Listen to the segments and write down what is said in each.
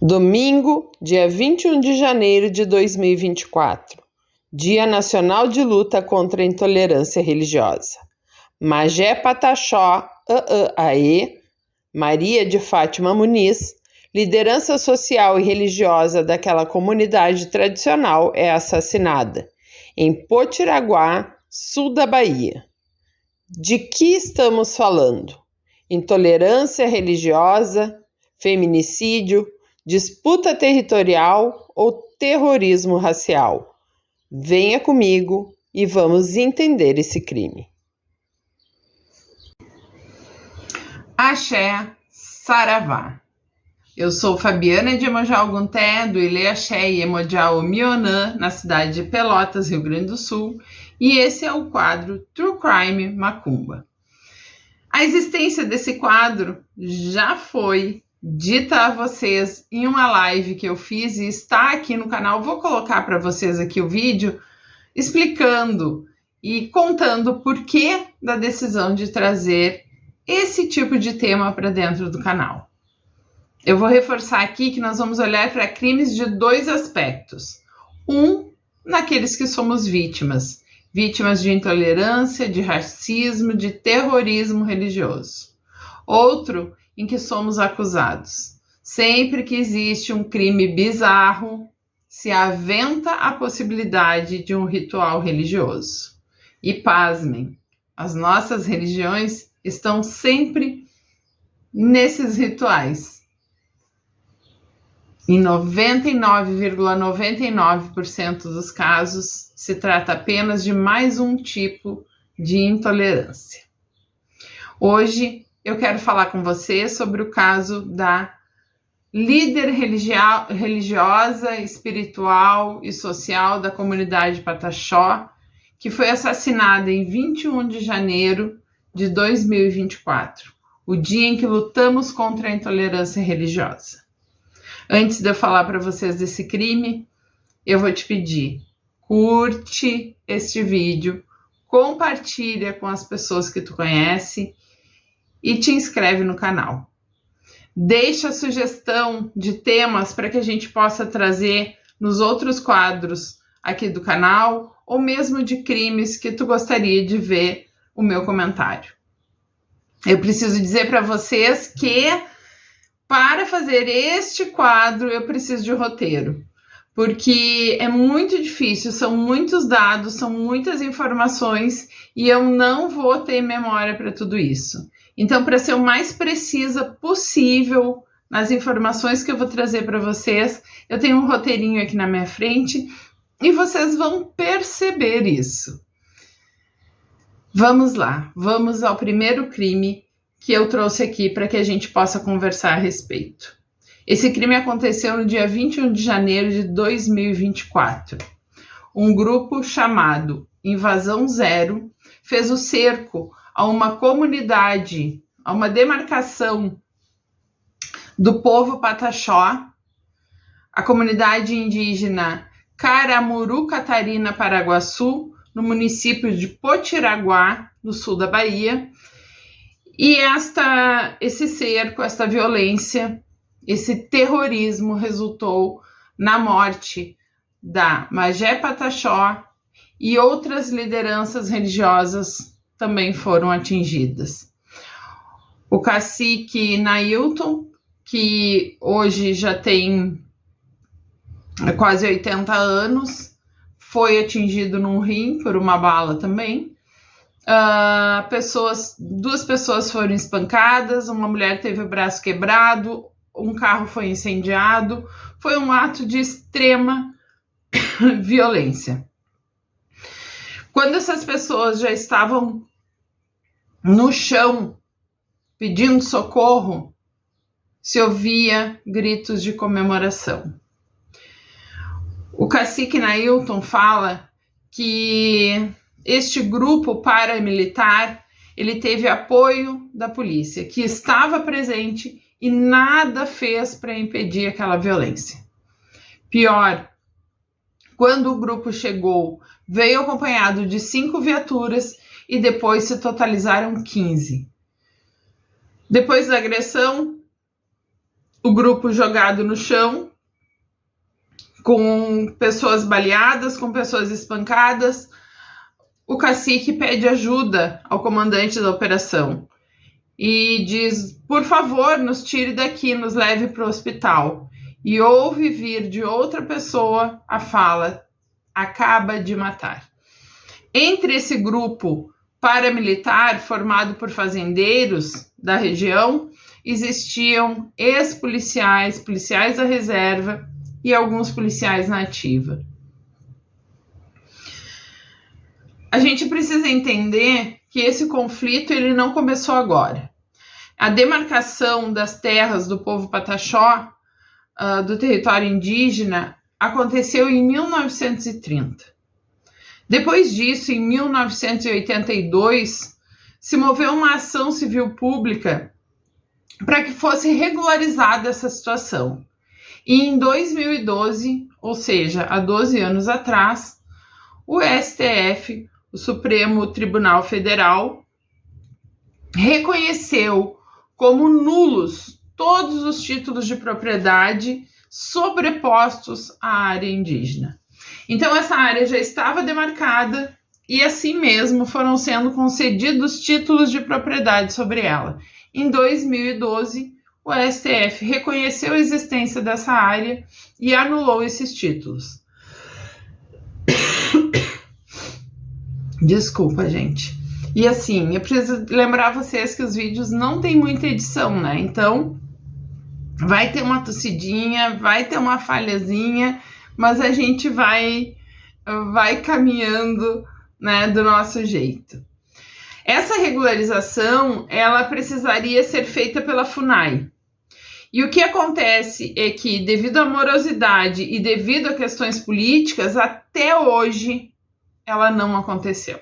Domingo, dia 21 de janeiro de 2024, Dia Nacional de Luta contra a Intolerância Religiosa. Magé Pataxó, AE, Maria de Fátima Muniz, liderança social e religiosa daquela comunidade tradicional, é assassinada em Potiraguá, sul da Bahia. De que estamos falando? Intolerância religiosa, feminicídio, disputa territorial ou terrorismo racial? Venha comigo e vamos entender esse crime. Axé, Saravá. Eu sou Fabiana de Emojal Gunté, do Ilê Axé e Emojal Mionã, na cidade de Pelotas, Rio Grande do Sul, e esse é o quadro True Crime Macumba. A existência desse quadro já foi dita a vocês em uma live que eu fiz e está aqui no canal. Vou colocar para vocês aqui o vídeo explicando e contando o porquê da decisão de trazer esse tipo de tema para dentro do canal. Eu vou reforçar aqui que nós vamos olhar para crimes de dois aspectos. Um, naqueles que somos vítimas de intolerância, de racismo, de terrorismo religioso. Outro, em que somos acusados. Sempre que existe um crime bizarro, se aventa a possibilidade de um ritual religioso. E pasmem, as nossas religiões estão sempre nesses rituais. Em 99,99% dos casos, se trata apenas de mais um tipo de intolerância. Hoje, eu quero falar com você sobre o caso da líder religiosa, espiritual e social da comunidade Pataxó, que foi assassinada em 21 de janeiro de 2024, o dia em que lutamos contra a intolerância religiosa. Antes de eu falar para vocês desse crime, eu vou te pedir, curte este vídeo, compartilha com as pessoas que tu conhece e te inscreve no canal. Deixa sugestão de temas para que a gente possa trazer nos outros quadros aqui do canal, ou mesmo de crimes que tu gostaria de ver o meu comentário. Eu preciso dizer para vocês que para fazer este quadro eu preciso de roteiro, porque é muito difícil, são muitos dados, são muitas informações e eu não vou ter memória para tudo isso. Então, para ser o mais precisa possível nas informações que eu vou trazer para vocês, eu tenho um roteirinho aqui na minha frente e vocês vão perceber isso. Vamos lá, vamos ao primeiro crime que eu trouxe aqui para que a gente possa conversar a respeito. Esse crime aconteceu no dia 21 de janeiro de 2024. Um grupo chamado Invasão Zero fez o cerco a uma comunidade, a uma demarcação do povo Pataxó, a comunidade indígena Caramuru Catarina Paraguaçu, no município de Potiraguá, no sul da Bahia. E esse cerco, esta violência, esse terrorismo resultou na morte da Magé Pataxó e outras lideranças religiosas também foram atingidas. O cacique Nailton, que hoje já tem quase 80 anos, foi atingido num rim por uma bala também. Duas pessoas foram espancadas, uma mulher teve o braço quebrado, um carro foi incendiado. Foi um ato de extrema violência. Quando essas pessoas já estavam no chão pedindo socorro, se ouvia gritos de comemoração. O cacique Nailton fala que este grupo paramilitar, ele teve apoio da polícia, que estava presente e nada fez para impedir aquela violência. Pior, quando o grupo chegou, veio acompanhado de 5 viaturas e depois se totalizaram 15. Depois da agressão, o grupo jogado no chão, com pessoas baleadas, com pessoas espancadas. O cacique pede ajuda ao comandante da operação e diz: por favor, nos tire daqui, nos leve para o hospital. E ouve vir de outra pessoa a fala: acaba de matar. Entre esse grupo paramilitar formado por fazendeiros da região, existiam ex-policiais, policiais da reserva e alguns policiais na ativa. A gente precisa entender que esse conflito ele não começou agora. A demarcação das terras do povo Pataxó, do território indígena, aconteceu em 1930. Depois disso, em 1982, se moveu uma ação civil pública para que fosse regularizada essa situação. E em 2012, ou seja, há 12 anos atrás, o STF, o Supremo Tribunal Federal, reconheceu como nulos todos os títulos de propriedade sobrepostos à área indígena. Então, essa área já estava demarcada e, assim mesmo, foram sendo concedidos títulos de propriedade sobre ela. Em 2012, o STF reconheceu a existência dessa área e anulou esses títulos. Desculpa, gente. E assim, eu preciso lembrar vocês que os vídeos não tem muita edição, né? Então, vai ter uma tossidinha, vai ter uma falhazinha, mas a gente vai caminhando, né, do nosso jeito. Essa regularização, ela precisaria ser feita pela FUNAI. E o que acontece é que, devido à morosidade e devido a questões políticas, até hoje ela não aconteceu.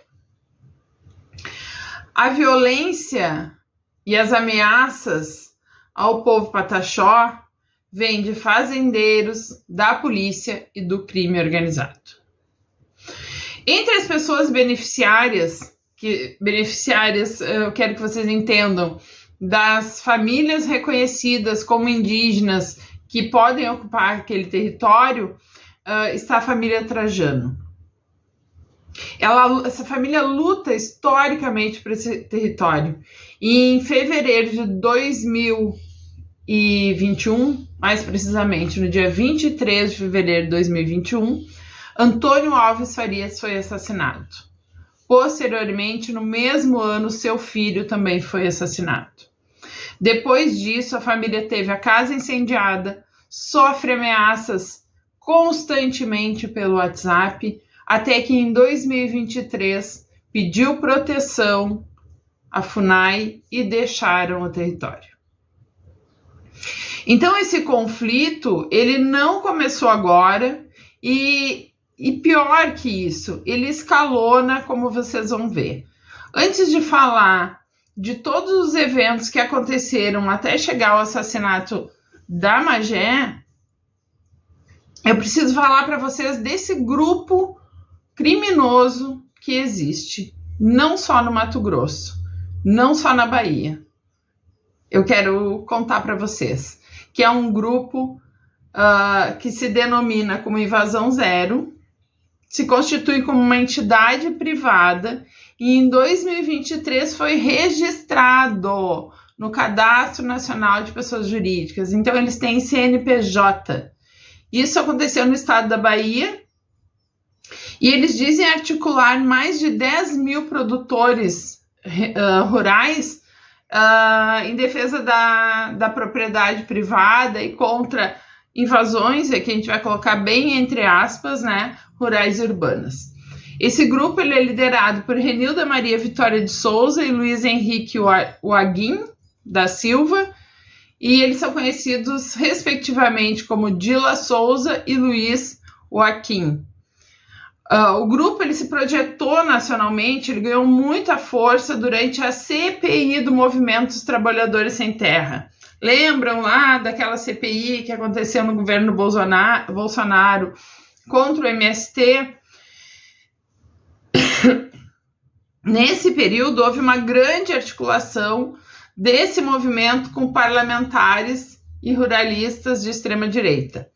A violência e as ameaças ao povo Pataxó vêm de fazendeiros, da polícia e do crime organizado. Entre as pessoas beneficiárias, eu quero que vocês entendam, das famílias reconhecidas como indígenas que podem ocupar aquele território, está a família Trajano. Essa família luta historicamente por esse território. E em fevereiro de 2021, mais precisamente no dia 23 de fevereiro de 2021, Antônio Alves Farias foi assassinado. Posteriormente, no mesmo ano, seu filho também foi assassinado. Depois disso, a família teve a casa incendiada, sofre ameaças constantemente pelo WhatsApp, até que em 2023 pediu proteção à FUNAI e deixaram o território. Então esse conflito, ele não começou agora e pior que isso, ele escalona, como vocês vão ver. Antes de falar de todos os eventos que aconteceram até chegar ao assassinato da Magé, eu preciso falar para vocês desse grupo criminoso que existe, não só no Mato Grosso, não só na Bahia. Eu quero contar para vocês que é um grupo que se denomina como Invasão Zero, se constitui como uma entidade privada e em 2023 foi registrado no Cadastro Nacional de Pessoas Jurídicas. Então, eles têm CNPJ. Isso aconteceu no estado da Bahia. E eles dizem articular mais de 10 mil produtores rurais em defesa da propriedade privada e contra invasões, que a gente vai colocar bem entre aspas, né, rurais e urbanas. Esse grupo ele é liderado por Renilda Maria Vitória de Souza e Luiz Henrique Waguin da Silva, e eles são conhecidos respectivamente como Dila Souza e Luiz Waguin. O grupo ele se projetou nacionalmente, ele ganhou muita força durante a CPI do Movimento dos Trabalhadores Sem Terra. Lembram lá daquela CPI que aconteceu no governo Bolsonaro contra o MST? Nesse período houve uma grande articulação desse movimento com parlamentares e ruralistas de extrema-direita.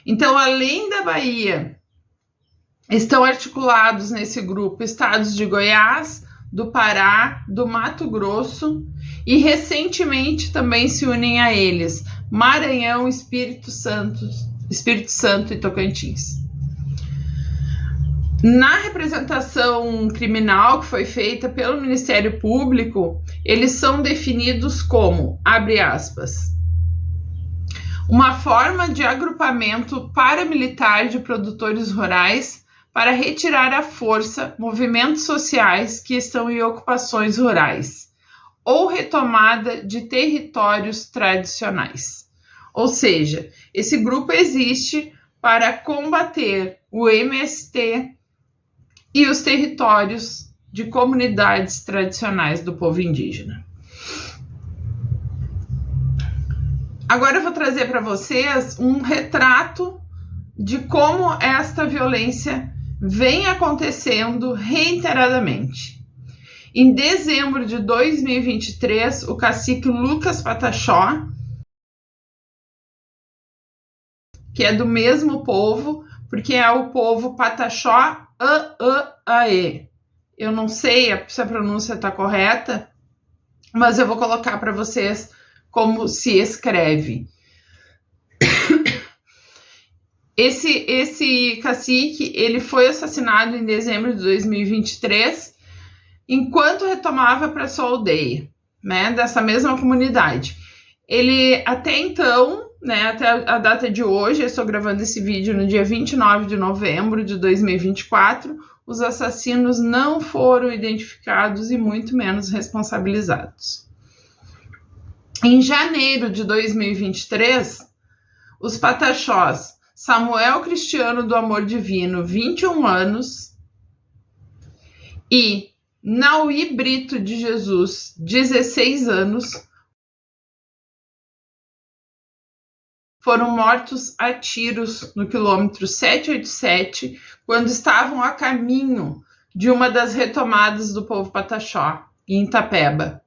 Então, além da Bahia, estão articulados nesse grupo estados de Goiás, do Pará, do Mato Grosso e recentemente também se unem a eles Maranhão, Espírito Santo e Tocantins. Na representação criminal que foi feita pelo Ministério Público, eles são definidos como, abre aspas, uma forma de agrupamento paramilitar de produtores rurais para retirar à força movimentos sociais que estão em ocupações rurais ou retomada de territórios tradicionais. Ou seja, esse grupo existe para combater o MST e os territórios de comunidades tradicionais do povo indígena. Agora eu vou trazer para vocês um retrato de como esta violência vem acontecendo reiteradamente. Em dezembro de 2023, o cacique Lucas Pataxó, que é do mesmo povo, porque é o povo Pataxó Aê. Eu não sei se a pronúncia está correta, mas eu vou colocar para vocês como se escreve. Esse cacique, ele foi assassinado em dezembro de 2023, enquanto retomava para sua aldeia, né, dessa mesma comunidade. Ele, até então, né, até a data de hoje, eu estou gravando esse vídeo no dia 29 de novembro de 2024, os assassinos não foram identificados e muito menos responsabilizados. Em janeiro de 2023, os Pataxós Samuel Cristiano do Amor Divino, 21 anos, e Naui Brito de Jesus, 16 anos, foram mortos a tiros no quilômetro 787, quando estavam a caminho de uma das retomadas do povo Pataxó, em Itapeba.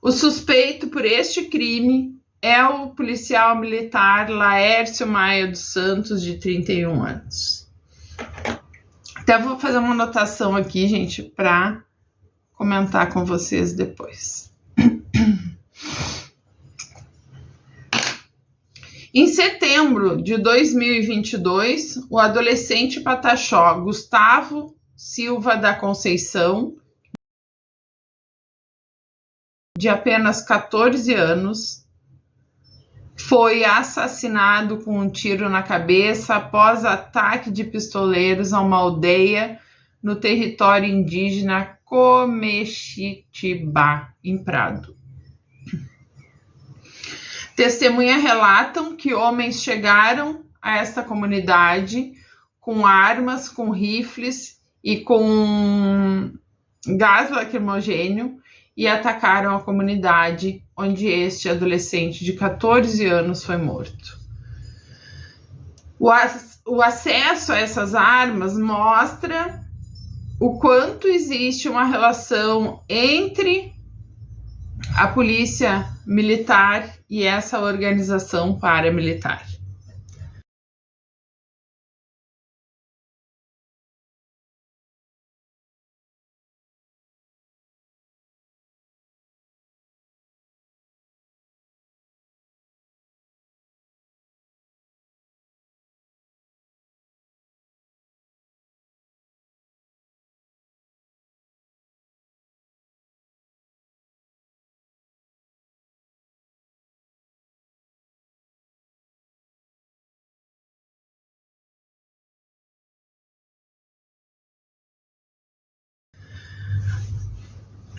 O suspeito por este crime é o policial militar Laércio Maia dos Santos, de 31 anos. Até vou fazer uma anotação aqui, gente, para comentar com vocês depois. Em setembro de 2022, o adolescente Pataxó Gustavo Silva da Conceição, de apenas 14 anos, foi assassinado com um tiro na cabeça após ataque de pistoleiros a uma aldeia no território indígena Comexitibá, em Prado. Testemunhas relatam que homens chegaram a esta comunidade com armas, com rifles e com gás lacrimogênio e atacaram a comunidade onde este adolescente de 14 anos foi morto. O acesso a essas armas mostra o quanto existe uma relação entre a polícia militar e essa organização paramilitar.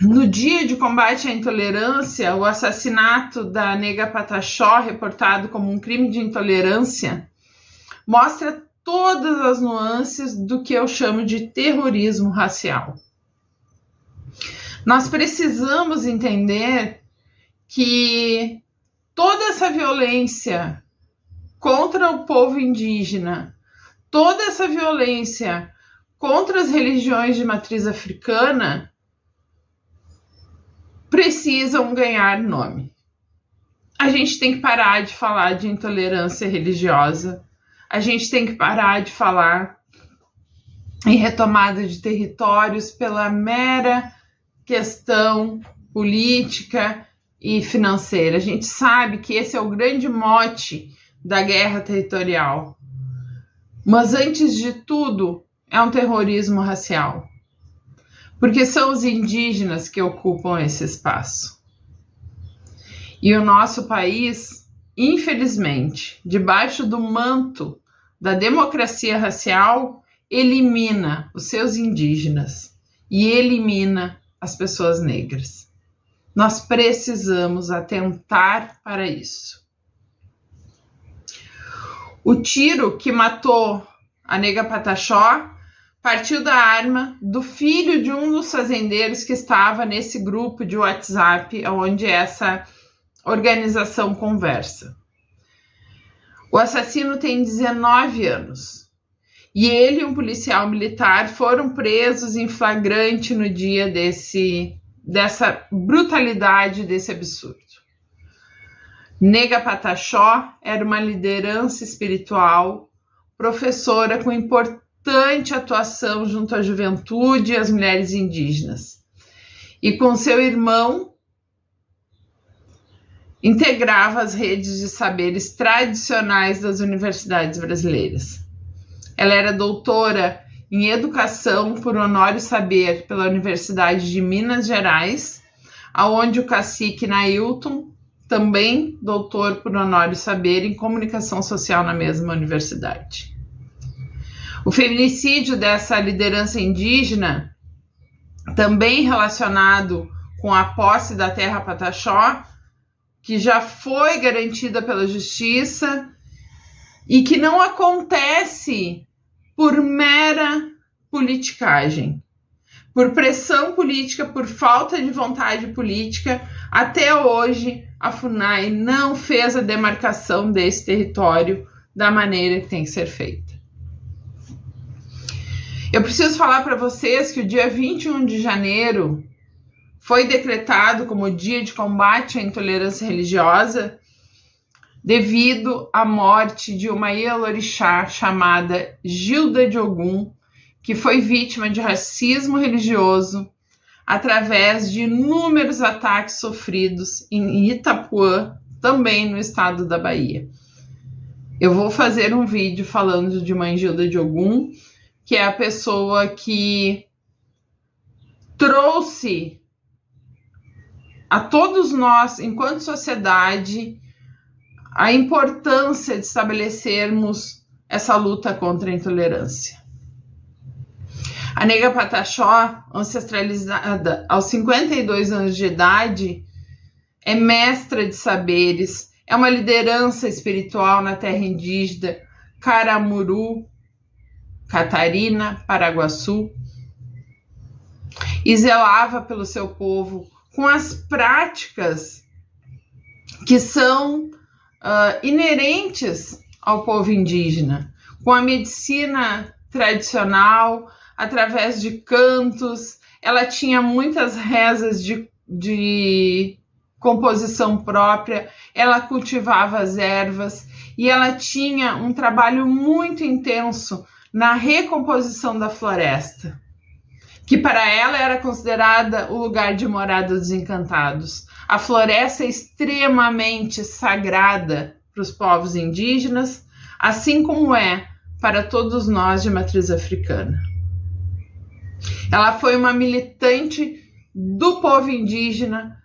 No dia de combate à intolerância, o assassinato da nega Pataxó, reportado como um crime de intolerância, mostra todas as nuances do que eu chamo de terrorismo racial. Nós precisamos entender que toda essa violência contra o povo indígena, toda essa violência contra as religiões de matriz africana precisam ganhar nome. a gente tem que parar de falar de intolerância religiosa, a gente tem que parar de falar em retomada de territórios pela mera questão política e financeira. A gente sabe que esse é o grande mote da guerra territorial. Mas antes de tudo, é um terrorismo racial. Porque são os indígenas que ocupam esse espaço. E o nosso país, infelizmente, debaixo do manto da democracia racial, elimina os seus indígenas e elimina as pessoas negras. Nós precisamos atentar para isso. O tiro que matou a Nega Pataxó partiu da arma do filho de um dos fazendeiros que estava nesse grupo de WhatsApp onde essa organização conversa. O assassino tem 19 anos e ele e um policial militar foram presos em flagrante no dia dessa brutalidade, desse absurdo. Nega Pataxó era uma liderança espiritual, professora com importante atuação junto à juventude e às mulheres indígenas. E com seu irmão, integrava as redes de saberes tradicionais das universidades brasileiras. Ela era doutora em educação por honoris saber pela Universidade de Minas Gerais, aonde o cacique Nailton, também doutor por honoris saber em comunicação social na mesma universidade. O feminicídio dessa liderança indígena, também relacionado com a posse da terra Pataxó, que já foi garantida pela justiça e que não acontece por mera politicagem, por pressão política, por falta de vontade política. Até hoje, a FUNAI não fez a demarcação desse território da maneira que tem que ser feita. Eu preciso falar para vocês que o dia 21 de janeiro foi decretado como Dia de Combate à Intolerância Religiosa devido à morte de uma Ialorixá chamada Gilda de Ogum, que foi vítima de racismo religioso através de inúmeros ataques sofridos em Itapuã, também no estado da Bahia. Eu vou fazer um vídeo falando de Mãe Gilda de Ogum, que é a pessoa que trouxe a todos nós, enquanto sociedade, a importância de estabelecermos essa luta contra a intolerância. A Nega Pataxó, ancestralizada aos 52 anos de idade, é mestra de saberes, é uma liderança espiritual na terra indígena Caramuru, Catarina, Paraguaçu, e zelava pelo seu povo com as práticas que são inerentes ao povo indígena, com a medicina tradicional, através de cantos. Ela tinha muitas rezas de composição própria, ela cultivava as ervas e ela tinha um trabalho muito intenso na recomposição da floresta, que para ela era considerada o lugar de morada dos encantados. A floresta é extremamente sagrada para os povos indígenas, assim como é para todos nós de matriz africana. Ela foi uma militante do povo indígena,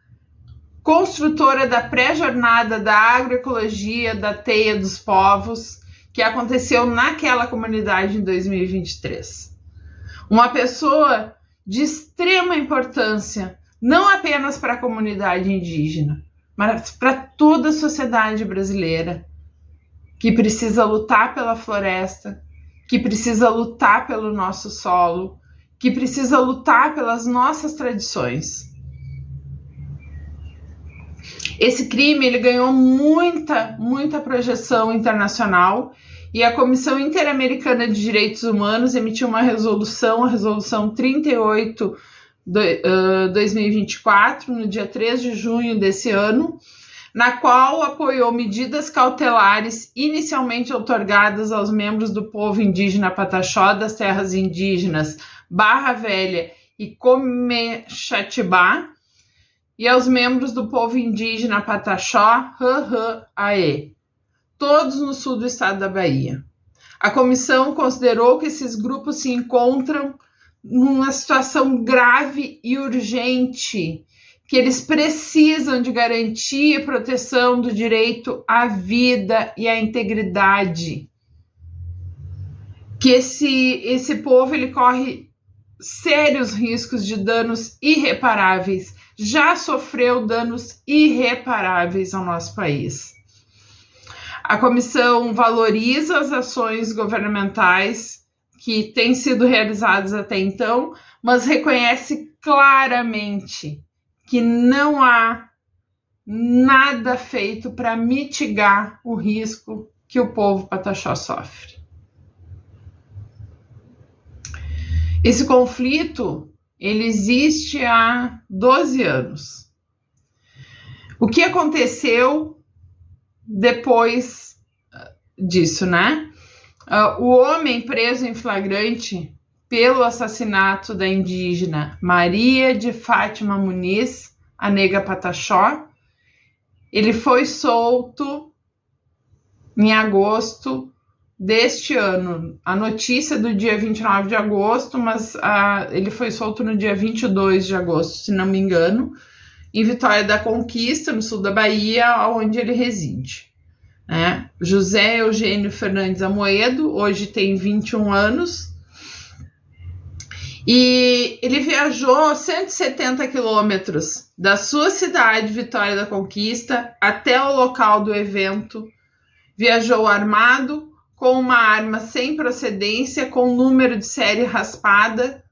construtora da pré-jornada da agroecologia da Teia dos Povos, que aconteceu naquela comunidade em 2023. Uma pessoa de extrema importância, não apenas para a comunidade indígena, mas para toda a sociedade brasileira, que precisa lutar pela floresta, que precisa lutar pelo nosso solo, que precisa lutar pelas nossas tradições. Esse crime ele ganhou muita projeção internacional e a Comissão Interamericana de Direitos Humanos emitiu uma resolução, a Resolução 38/2024, no dia 3 de junho desse ano, na qual apoiou medidas cautelares inicialmente outorgadas aos membros do povo indígena Pataxó das terras indígenas Barra Velha e Comexatibá, e aos membros do povo indígena Pataxó Aê, todos no sul do estado da Bahia. A comissão considerou que esses grupos se encontram numa situação grave e urgente, que eles precisam de garantia e proteção do direito à vida e à integridade, que esse povo ele corre sérios riscos de danos irreparáveis, já sofreu danos irreparáveis ao nosso país. A comissão valoriza as ações governamentais que têm sido realizadas até então, mas reconhece claramente que não há nada feito para mitigar o risco que o povo Pataxó sofre. Esse conflito, ele existe há 12 anos. O que aconteceu depois disso, né? O homem preso em flagrante pelo assassinato da indígena Maria de Fátima Muniz, a nega Pataxó, ele foi solto em agosto deste ano. A notícia do dia 29 de agosto, mas ele foi solto no dia 22 de agosto, se não me engano, em Vitória da Conquista, no sul da Bahia, onde ele reside. José Eugênio Fernandes Amoedo, hoje tem 21 anos, e ele viajou 170 quilômetros da sua cidade, Vitória da Conquista, até o local do evento. Viajou armado, com uma arma sem procedência, com número de série raspada.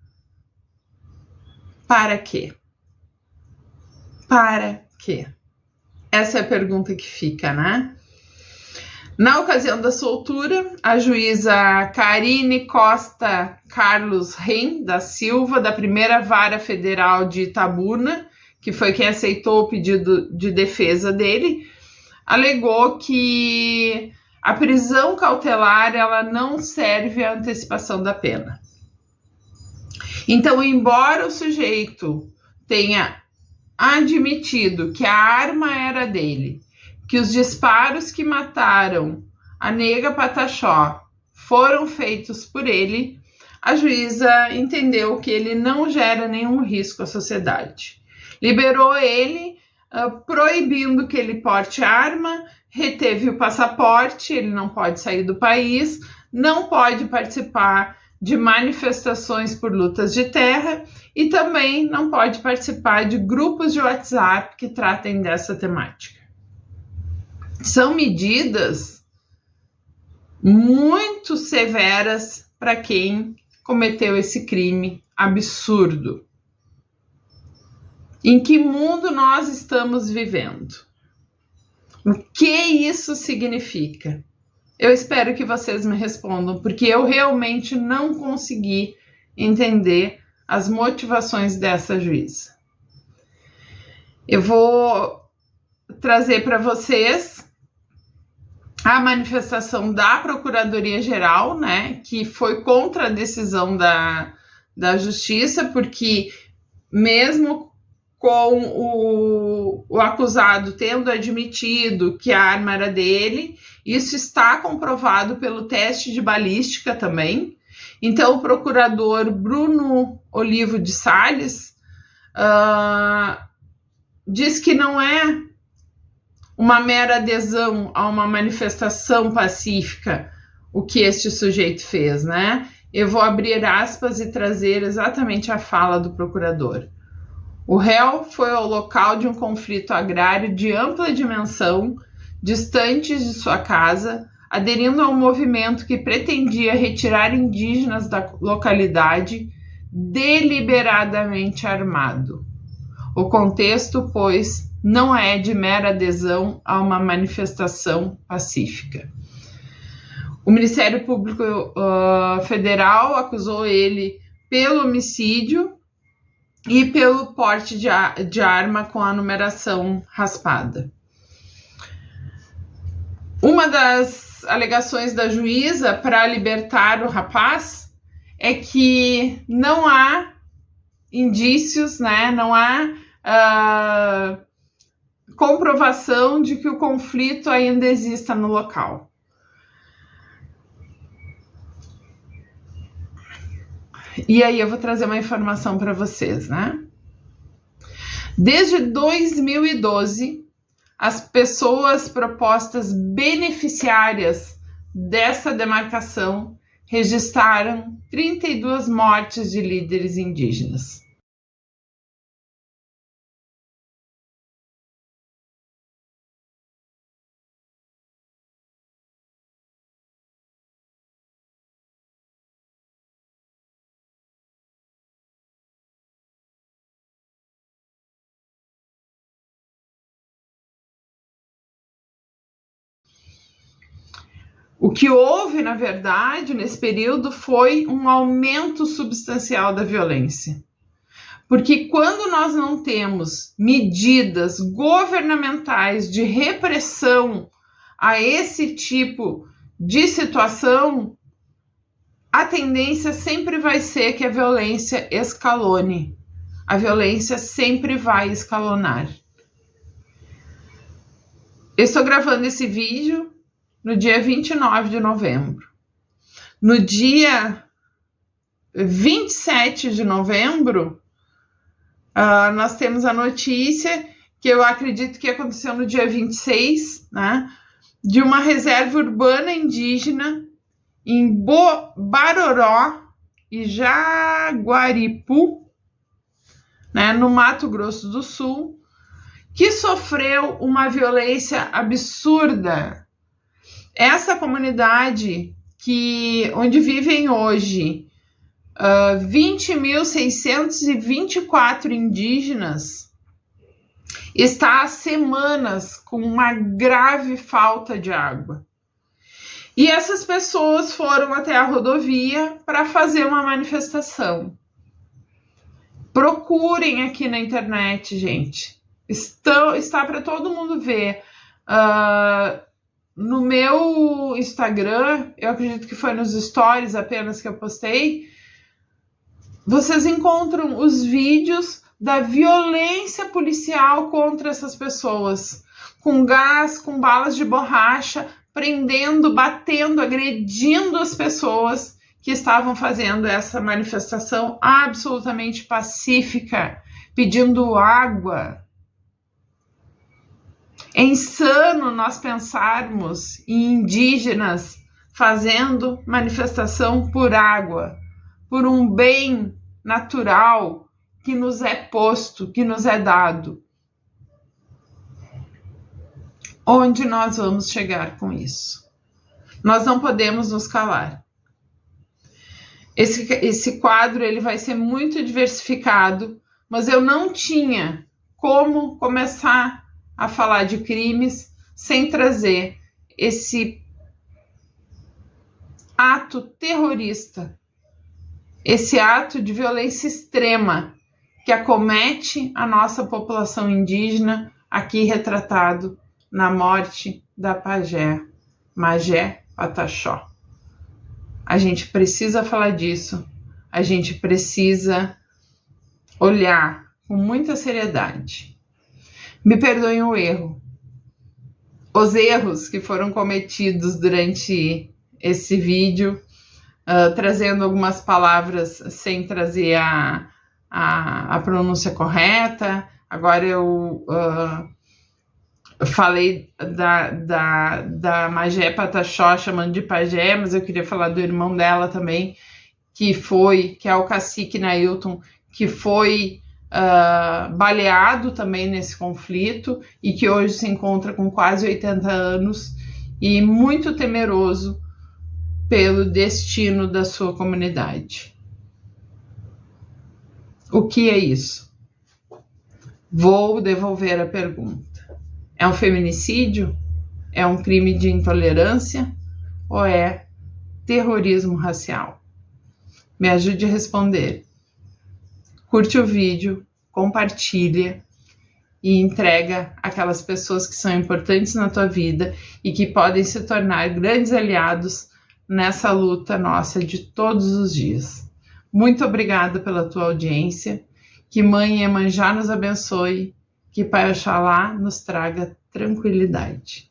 Para quê? Para quê? Essa é a pergunta que fica, né? Na ocasião da soltura, a juíza Karine Costa Carlos Ren da Silva, da primeira vara federal de Itabuna, que foi quem aceitou o pedido de defesa dele, alegou que a prisão cautelar ela não serve à antecipação da pena. Então, embora o sujeito tenha admitido que a arma era dele, que os disparos que mataram a nega Pataxó foram feitos por ele, a juíza entendeu que ele não gera nenhum risco à sociedade. Liberou ele, proibindo que ele porte arma, reteve o passaporte, ele não pode sair do país, não pode participar de manifestações por lutas de terra e também não pode participar de grupos de WhatsApp que tratem dessa temática. São medidas muito severas para quem cometeu esse crime absurdo. Em que mundo nós estamos vivendo? O que isso significa? Eu espero que vocês me respondam, porque eu realmente não consegui entender as motivações dessa juíza. Eu vou trazer para vocês a manifestação da Procuradoria-Geral, né, que foi contra a decisão da Justiça, porque mesmo com o acusado tendo admitido que a arma era dele, isso está comprovado pelo teste de balística também. Então, o procurador Bruno Olivo de Salles diz que não é uma mera adesão a uma manifestação pacífica o que este sujeito fez, né? Eu vou abrir aspas e trazer exatamente a fala do procurador. O réu foi ao local de um conflito agrário de ampla dimensão, distantes de sua casa, aderindo a um movimento que pretendia retirar indígenas da localidade, deliberadamente armado. O contexto, pois, não é de mera adesão a uma manifestação pacífica. O Ministério Público Federal acusou ele pelo homicídio e pelo porte de arma com a numeração raspada. Uma das alegações da juíza para libertar o rapaz é que não há indícios, né, não há comprovação de que o conflito ainda exista no local. E aí eu vou trazer uma informação para vocês, né? Desde 2012, as pessoas propostas beneficiárias dessa demarcação registraram 32 mortes de líderes indígenas. O que houve, na verdade, nesse período foi um aumento substancial da violência. Porque quando nós não temos medidas governamentais de repressão a esse tipo de situação, a tendência sempre vai ser que a violência escalone. A violência sempre vai escalonar. Eu estou gravando esse vídeo no dia 29 de novembro. No dia 27 de novembro, nós temos a notícia, que eu acredito que aconteceu no dia 26, né, de uma reserva urbana indígena em Baroró e Jaguaripu, né, no Mato Grosso do Sul, que sofreu uma violência absurda. Essa comunidade onde vivem hoje 20.624 indígenas está há semanas com uma grave falta de água. E essas pessoas foram até a rodovia para fazer uma manifestação. Procurem aqui na internet, gente. Está para todo mundo ver. No meu Instagram, eu acredito que foi nos stories apenas que eu postei, vocês encontram os vídeos da violência policial contra essas pessoas, com gás, com balas de borracha, prendendo, batendo, agredindo as pessoas que estavam fazendo essa manifestação absolutamente pacífica, pedindo água. É insano nós pensarmos em indígenas fazendo manifestação por água, por um bem natural que nos é posto, que nos é dado. Onde nós vamos chegar com isso? Nós não podemos nos calar. Esse quadro ele vai ser muito diversificado, mas eu não tinha como começar a falar de crimes sem trazer esse ato terrorista, esse ato de violência extrema que acomete a nossa população indígena, aqui retratado na morte da pajé Magé Pataxó. A gente precisa falar disso, a gente precisa olhar com muita seriedade. Me perdoem o erro. Os erros que foram cometidos durante esse vídeo, trazendo algumas palavras sem trazer a pronúncia correta. Agora eu falei da Magé Pataxó chamando de pajé, mas eu queria falar do irmão dela também, que é o cacique Nailton, que foi baleado também nesse conflito e que hoje se encontra com quase 80 anos e muito temeroso pelo destino da sua comunidade. O que é isso? Vou devolver a pergunta. É um feminicídio? É um crime de intolerância? Ou é terrorismo racial? Me ajude a responder. Curte o vídeo, compartilha e entrega aquelas pessoas que são importantes na tua vida e que podem se tornar grandes aliados nessa luta nossa de todos os dias. Muito obrigada pela tua audiência. Que Mãe Iemanjá nos abençoe. Que Pai Oxalá nos traga tranquilidade.